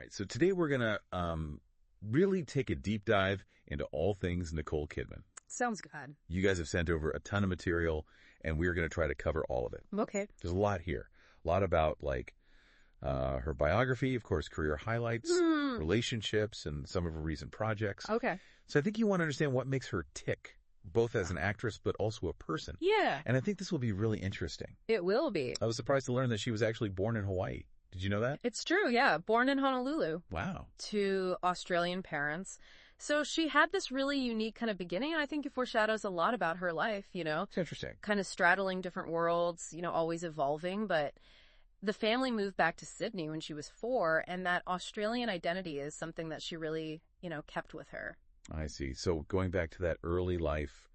right, so today we're going to really take a deep dive into all things Nicole Kidman. Sounds good. You guys have sent over a ton of material, and we're going to try to cover all of it. Okay. There's a lot here. A lot about, like, her biography, of course, career highlights, relationships, and some of her recent projects. Okay. So I think you want to understand what makes her tick, both as an actress but also a person. Yeah. And I think this will be really interesting. It will be. I was surprised to learn that she was actually born in Hawaii. Did you know that? It's true, yeah. Born in Honolulu. Wow. To Australian parents. So she had this really unique kind of beginning, and I think it foreshadows a lot about her life, you know. It's interesting. Kind of straddling different worlds, you know, always evolving. But the family moved back to Sydney when she was 4, and that Australian identity is something that she really, you know, kept with her. I see. So going back to that early life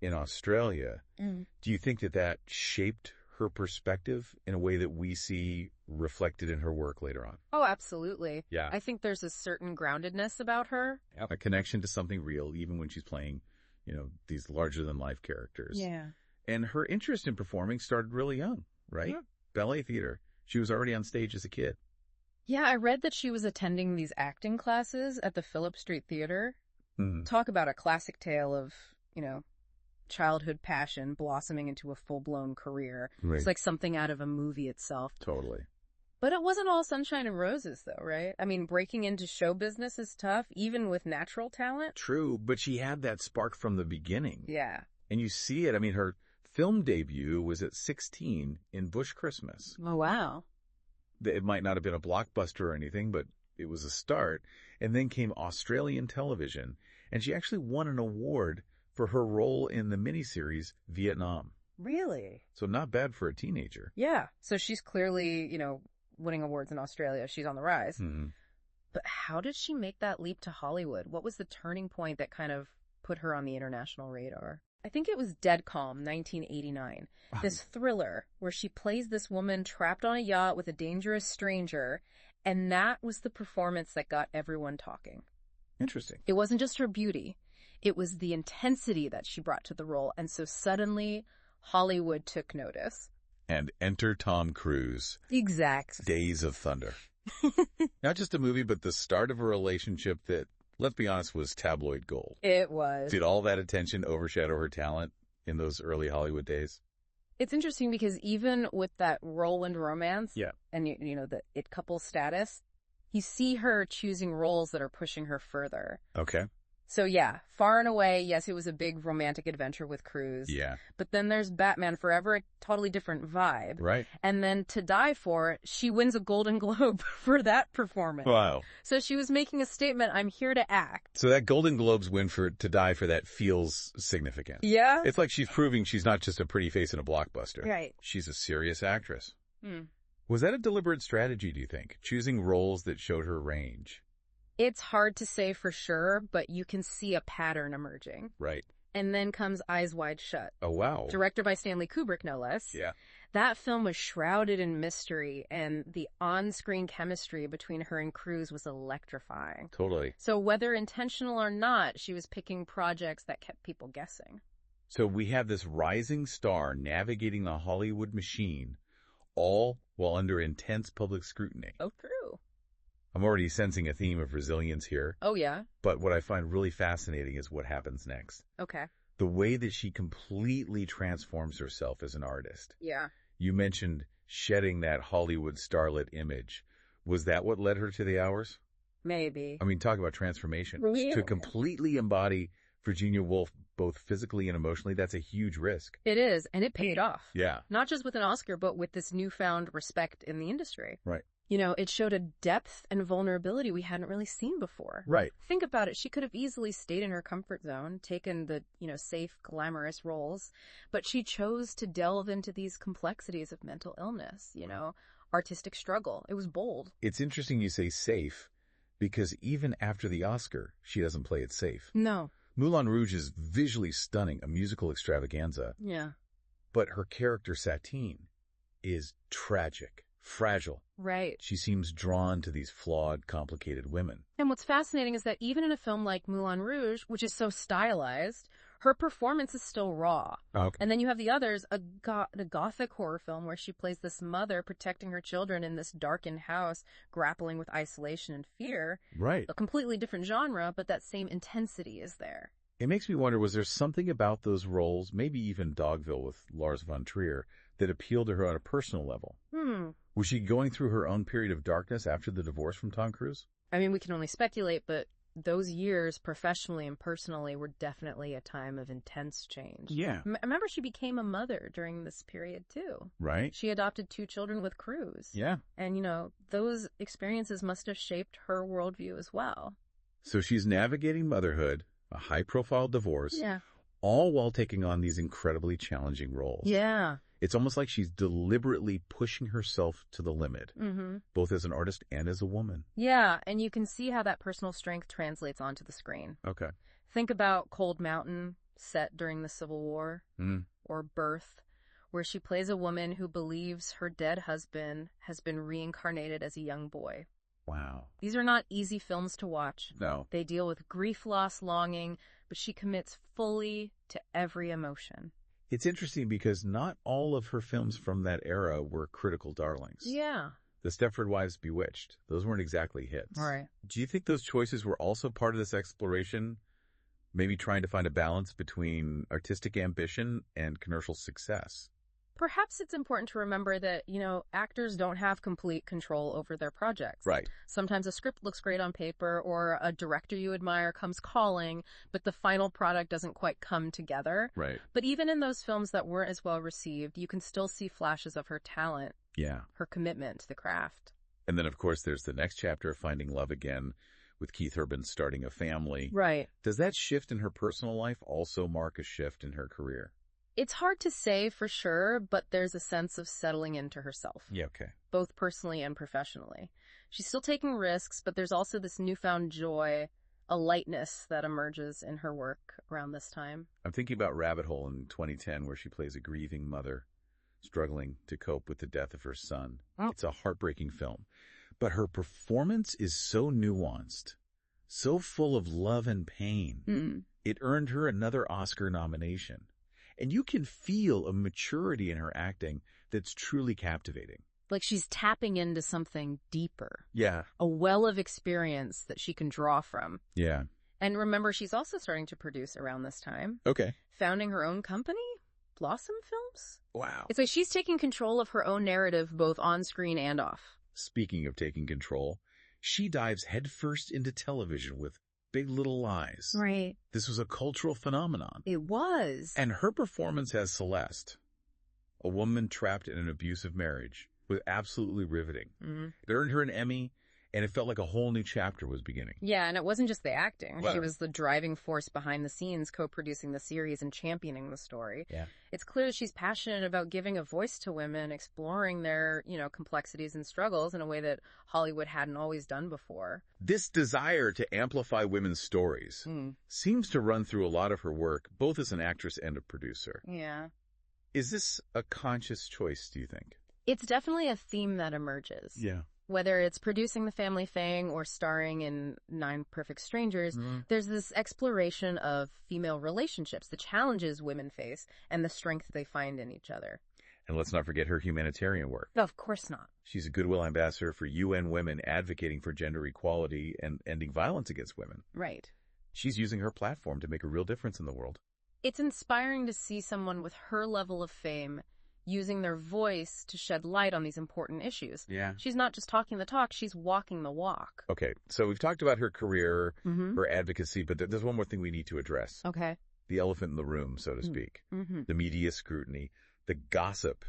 in Australia, do you think that that shaped her perspective in a way that we see reflected in her work later on? Oh, absolutely. Yeah. I think there's a certain groundedness about her. A connection to something real, even when she's playing, you know, these larger-than-life characters. Yeah. And her interest in performing started really young, right? Yeah. Ballet theater. She was already on stage as a kid. Yeah, I read that she was attending these acting classes at the Phillip Street Theater. Talk about a classic tale of, you know, childhood passion blossoming into a full-blown career. Right. It's like something out of a movie itself. Totally. But it wasn't all sunshine and roses, though, right? I mean, breaking into show business is tough, even with natural talent. True, but she had that spark from the beginning. Yeah. And you see it. I mean, her film debut was at 16 in Bush Christmas. Oh, wow. It might not have been a blockbuster or anything, but it was a start. And then came Australian television, and she actually won an award for her role in the miniseries Vietnam. Really? So not bad for a teenager. Yeah. So she's clearly, you know, winning awards in Australia. She's on the rise. But how did she make that leap to Hollywood? What was the turning point that kind of put her on the international radar? I think it was Dead Calm, 1989. This thriller where she plays this woman trapped on a yacht with a dangerous stranger, and that was the performance that got everyone talking. Interesting. It wasn't just her beauty. It was the intensity that she brought to the role, and so suddenly Hollywood took notice. And enter Tom Cruise. Exact. Days of Thunder. Not just a movie, but the start of a relationship that, let's be honest, was tabloid gold. It was. Did all that attention overshadow her talent in those early Hollywood days? It's interesting because even with that whirlwind romance Yeah. and, you know, the it couple status, you see her choosing roles that are pushing her further. Okay. So yeah, far and away, yes, it was a big romantic adventure with Cruise. Yeah. But then there's Batman Forever, a totally different vibe. Right. And then To Die For, she wins a Golden Globe for that performance. Wow. So she was making a statement, I'm here to act. So that Golden Globes win for To Die For that feels significant. Yeah? It's like she's proving she's not just a pretty face in a blockbuster. Right. She's a serious actress. Was that a deliberate strategy, do you think? Choosing roles that showed her range? It's hard to say for sure, but you can see a pattern emerging. Right. And then comes Eyes Wide Shut. Oh, wow. Directed by Stanley Kubrick, no less. Yeah. That film was shrouded in mystery, and the on-screen chemistry between her and Cruise was electrifying. Totally. So whether intentional or not, she was picking projects that kept people guessing. So we have this rising star navigating the Hollywood machine, all while under intense public scrutiny. Oh, true. I'm already sensing a theme of resilience here. Oh, yeah? But what I find really fascinating is what happens next. Okay. The way that she completely transforms herself as an artist. Yeah. You mentioned shedding that Hollywood starlet image. Was that what led her to the Hours? Maybe. I mean, talk about transformation. Really? To completely embody Virginia Woolf, both physically and emotionally, that's a huge risk. It is, and it paid off. Yeah. Not just with an Oscar, but with this newfound respect in the industry. Right. You know, it showed a depth and vulnerability we hadn't really seen before. Right. Think about it. She could have easily stayed in her comfort zone, taken the, you know, safe, glamorous roles, but she chose to delve into these complexities of mental illness, you know, artistic struggle. It was bold. It's interesting you say safe, because even after the Oscar, she doesn't play it safe. No. Moulin Rouge is visually stunning, a musical extravaganza. Yeah. But her character, Satine, is tragic, fragile. Right. She seems drawn to these flawed, complicated women. And what's fascinating is that even in a film like Moulin Rouge, which is so stylized, her performance is still raw. Okay. And then you have the others, a gothic horror film where she plays this mother protecting her children in this darkened house, grappling with isolation and fear. Right. A completely different genre, but that same intensity is there. It makes me wonder, was there something about those roles, maybe even Dogville with Lars von Trier, that appealed to her on a personal level? Was she going through her own period of darkness after the divorce from Tom Cruise? I mean, we can only speculate, but those years, professionally and personally, were definitely a time of intense change. Yeah. Remember, she became a mother during this period, too. Right. She adopted 2 children with Cruise. Yeah. And, you know, those experiences must have shaped her worldview as well. So she's navigating motherhood, a high-profile divorce, Yeah. all while taking on these incredibly challenging roles. Yeah. It's almost like she's deliberately pushing herself to the limit, both as an artist and as a woman. Yeah, and you can see how that personal strength translates onto the screen. Okay. Think about Cold Mountain, set during the Civil War, or Birth, where she plays a woman who believes her dead husband has been reincarnated as a young boy. Wow. These are not easy films to watch. No. They deal with grief, loss, longing, but she commits fully to every emotion. It's interesting because not all of her films from that era were critical darlings. Yeah. The Stepford Wives, Bewitched, those weren't exactly hits. Right. Do you think those choices were also part of this exploration? Maybe trying to find a balance between artistic ambition and commercial success? Perhaps it's important to remember that, you know, actors don't have complete control over their projects. Right. Sometimes a script looks great on paper or a director you admire comes calling, but the final product doesn't quite come together. Right. But even in those films that weren't as well received, you can still see flashes of her talent. Yeah. Her commitment to the craft. And then, of course, there's the next chapter of Finding Love Again with Keith Urban starting a family. Right. Does that shift in her personal life also mark a shift in her career? It's hard to say for sure, but there's a sense of settling into herself. Yeah, okay. Both personally and professionally. She's still taking risks, but there's also this newfound joy, a lightness that emerges in her work around this time. I'm thinking about Rabbit Hole in 2010, where she plays a grieving mother struggling to cope with the death of her son. It's a heartbreaking film. But her performance is so nuanced, so full of love and pain. It earned her another Oscar nomination. And you can feel a maturity in her acting that's truly captivating. Like she's tapping into something deeper. Yeah. A well of experience that she can draw from. Yeah. And remember, she's also starting to produce around this time. Okay. Founding her own company, Blossom Films. Wow. It's like she's taking control of her own narrative both on screen and off. Speaking of taking control, she dives headfirst into television with Big Little Lies. Right. This was a cultural phenomenon. It was. And her performance as Celeste, a woman trapped in an abusive marriage, was absolutely riveting. It earned her an Emmy, and it felt like a whole new chapter was beginning. Yeah, and it wasn't just the acting. Well, she was the driving force behind the scenes, co-producing the series and championing the story. Yeah. It's clear that she's passionate about giving a voice to women, exploring their, complexities and struggles in a way that Hollywood hadn't always done before. This desire to amplify women's stories seems to run through a lot of her work, both as an actress and a producer. Yeah. Is this a conscious choice, do you think? It's definitely a theme that emerges. Yeah. Whether it's producing The Family Thing or starring in Nine Perfect Strangers, there's this exploration of female relationships, the challenges women face, and the strength they find in each other. And let's not forget her humanitarian work. Of course not. She's a Goodwill ambassador for UN Women, advocating for gender equality and ending violence against women. Right. She's using her platform to make a real difference in the world. It's inspiring to see someone with her level of fame using their voice to shed light on these important issues. Yeah. She's not just talking the talk, she's walking the walk. Okay, so we've talked about her career, her advocacy, but there's one more thing we need to address. Okay. The elephant in the room, so to speak. The media scrutiny, the gossip,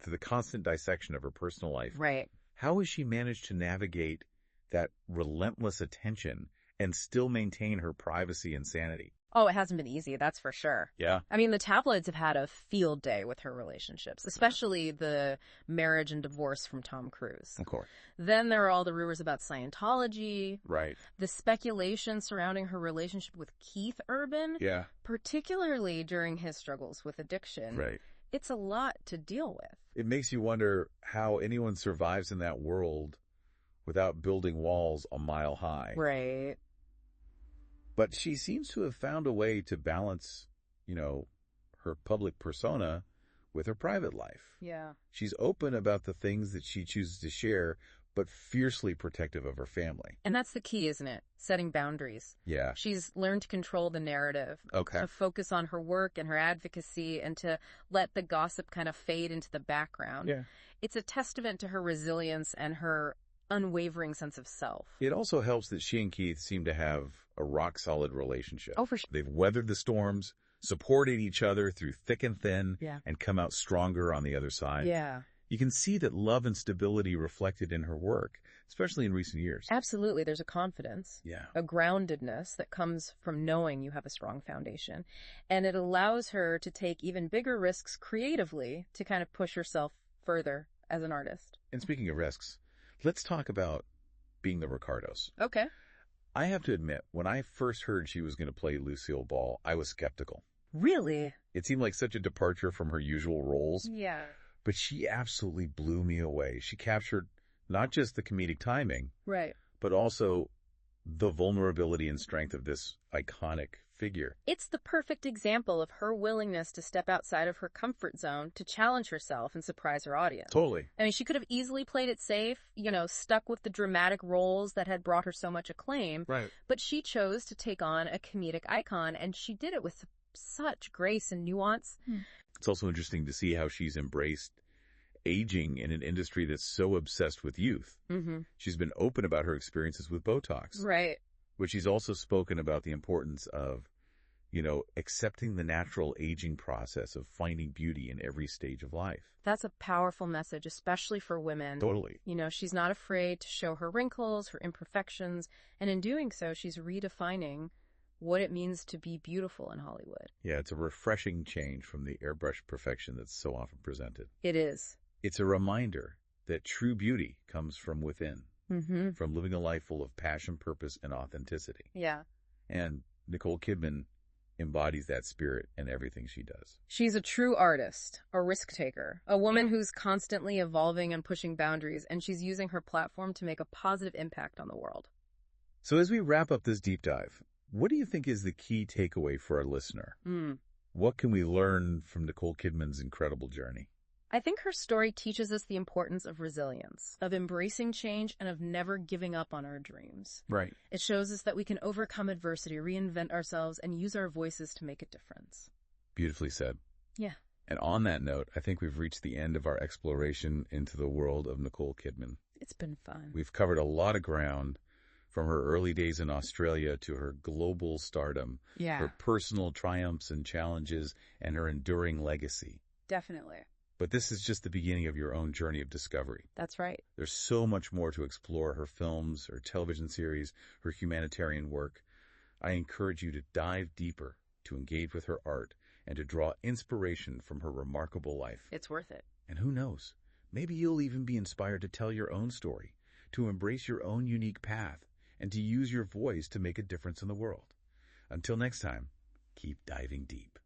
the constant dissection of her personal life. Right. How has she managed to navigate that relentless attention and still maintain her privacy and sanity? Oh, it hasn't been easy, that's for sure. Yeah. I mean, the tabloids have had a field day with her relationships, especially the marriage and divorce from Tom Cruise. Of course. Then there are all the rumors about Scientology. Right. The speculation surrounding her relationship with Keith Urban. Yeah. Particularly during his struggles with addiction. Right. It's a lot to deal with. It makes you wonder how anyone survives in that world without building walls a mile high. Right. But she seems to have found a way to balance her public persona with her private life. Yeah. She's open about the things that she chooses to share, but fiercely protective of her family. And that's the key, isn't it? Setting boundaries. Yeah. She's learned to control the narrative. Okay. To focus on her work and her advocacy and to let the gossip kind of fade into the background. Yeah. It's a testament to her resilience and her unwavering sense of self. It also helps that she and Keith seem to have a rock-solid relationship. Oh, for sure. They've weathered the storms, supported each other through thick and thin, Yeah. and come out stronger on the other side. Yeah. You can see that love and stability reflected in her work, especially in recent years. Absolutely. There's a confidence, Yeah. a groundedness that comes from knowing you have a strong foundation. And it allows her to take even bigger risks creatively to kind of push herself further as an artist. And speaking of risks, let's talk about being the Ricardos. Okay. I have to admit, when I first heard she was going to play Lucille Ball, I was skeptical. Really? It seemed like such a departure from her usual roles. Yeah. But she absolutely blew me away. She captured not just the comedic timing, Right. but also the vulnerability and strength of this iconic figure. It's the perfect example of her willingness to step outside of her comfort zone to challenge herself and surprise her audience. Totally. I mean, she could have easily played it safe, stuck with the dramatic roles that had brought her so much acclaim. Right. But she chose to take on a comedic icon, and she did it with such grace and nuance. It's also interesting to see how she's embraced aging in an industry that's so obsessed with youth. Mm-hmm. She's been open about her experiences with Botox. Right. But she's also spoken about the importance of, accepting the natural aging process of finding beauty in every stage of life. That's a powerful message, especially for women. Totally. She's not afraid to show her wrinkles, her imperfections, and in doing so, she's redefining what it means to be beautiful in Hollywood. Yeah, it's a refreshing change from the airbrushed perfection that's so often presented. It is. It's a reminder that true beauty comes from within, from living a life full of passion, purpose, and authenticity. Yeah. And Nicole Kidman embodies that spirit in everything she does. She's a true artist, a risk taker, a woman who's constantly evolving and pushing boundaries, and she's using her platform to make a positive impact on the world. So as we wrap up this deep dive, what do you think is the key takeaway for our listener? What can we learn from Nicole Kidman's incredible journey? I think her story teaches us the importance of resilience, of embracing change, and of never giving up on our dreams. Right. It shows us that we can overcome adversity, reinvent ourselves, and use our voices to make a difference. Beautifully said. Yeah. And on that note, I think we've reached the end of our exploration into the world of Nicole Kidman. It's been fun. We've covered a lot of ground, from her early days in Australia to her global stardom, her personal triumphs and challenges, and her enduring legacy. Definitely. But this is just the beginning of your own journey of discovery. That's right. There's so much more to explore: her films, her television series, her humanitarian work. I encourage you to dive deeper, to engage with her art, and to draw inspiration from her remarkable life. It's worth it. And who knows, maybe you'll even be inspired to tell your own story, to embrace your own unique path, and to use your voice to make a difference in the world. Until next time, keep diving deep.